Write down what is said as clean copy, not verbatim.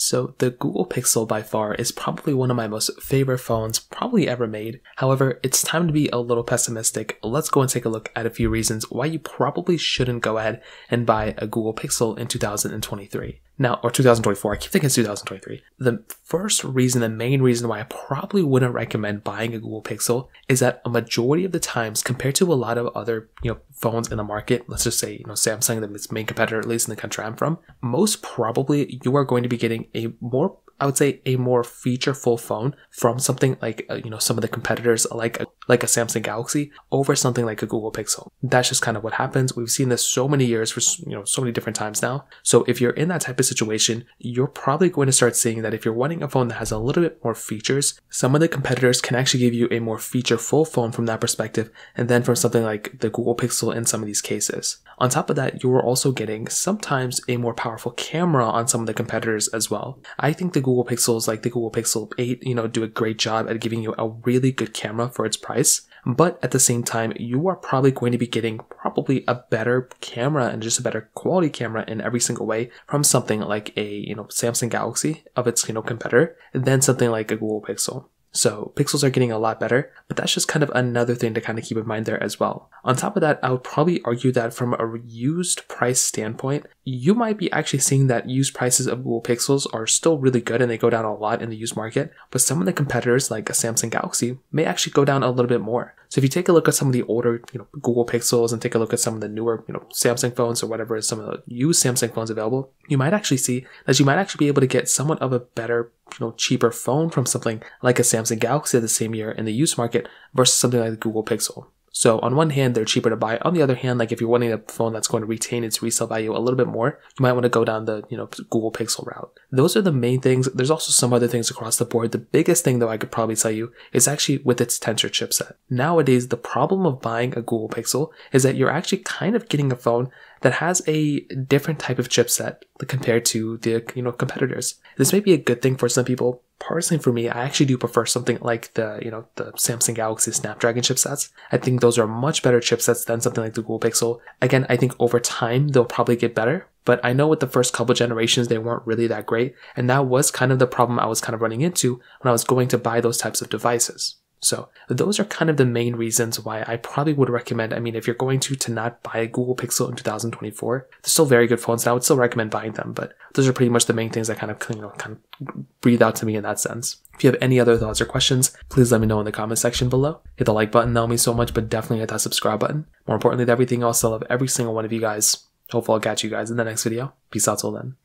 So the Google Pixel by far is probably one of my most favorite phones probably ever made. However, it's time to be a little pessimistic. Let's go and take a look at a few reasons why you probably shouldn't go ahead and buy a Google Pixel in 2023. Now, or 2024, I keep thinking it's 2023. The first reason, the main reason why I probably wouldn't recommend buying a Google Pixel is that a majority of the times, compared to a lot of other, phones in the market, let's just say, Samsung, its main competitor, at least in the country I'm from, most probably you are going to be getting a more featureful phone from something like, some of the competitors like a Samsung Galaxy over something like a Google Pixel. That's just kind of what happens. We've seen this so many years for, so many different times now. So if you're in that type of situation, you're probably going to start seeing that if you're wanting a phone that has a little bit more features, some of the competitors can actually give you a more featureful phone from that perspective, and then from something like the Google Pixel in some of these cases. On top of that, you are also getting sometimes a more powerful camera on some of the competitors as well. I think the Google Pixels, like the Google Pixel 8, do a great job at giving you a really good camera for its price. But at the same time, you are probably going to be getting probably a better camera and just a better quality camera in every single way from something like a, Samsung Galaxy of its, competitor than something like a Google Pixel. So pixels are getting a lot better, but that's just kind of another thing to kind of keep in mind there as well. On top of that, I would probably argue that from a used price standpoint, you might be actually seeing that used prices of Google Pixels are still really good and they go down a lot in the used market, but some of the competitors like a Samsung Galaxy may actually go down a little bit more. So if you take a look at some of the older, Google Pixels and take a look at some of the newer, Samsung phones or whatever, some of the used Samsung phones available, you might actually see that you might actually be able to get somewhat of a better, cheaper phone from something like a Samsung Galaxy the same year in the used market versus something like the Google Pixel. So on one hand, they're cheaper to buy. On the other hand, like if you're wanting a phone that's going to retain its resale value a little bit more, you might want to go down the, Google Pixel route. Those are the main things. There's also some other things across the board. The biggest thing though I could probably tell you is actually with its Tensor chipset. Nowadays, the problem of buying a Google Pixel is that you're actually kind of getting a phone that has a different type of chipset compared to the, competitors. This may be a good thing for some people. Personally, for me, I actually do prefer something like the, the Samsung Galaxy Snapdragon chipsets. I think those are much better chipsets than something like the Google Pixel. Again, I think over time, they'll probably get better. But I know with the first couple generations, they weren't really that great. And that was kind of the problem I was kind of running into when I was going to buy those types of devices. So those are kind of the main reasons why I probably would recommend, if you're going to not buy a Google Pixel in 2024, they're still very good phones and I would still recommend buying them, but those are pretty much the main things that kind of breathe out to me in that sense. If you have any other thoughts or questions, please let me know in the comment section below. Hit the like button, that'll mean so much, but definitely hit that subscribe button. More importantly than everything else, I love every single one of you guys. Hopefully I'll catch you guys in the next video. Peace out till then.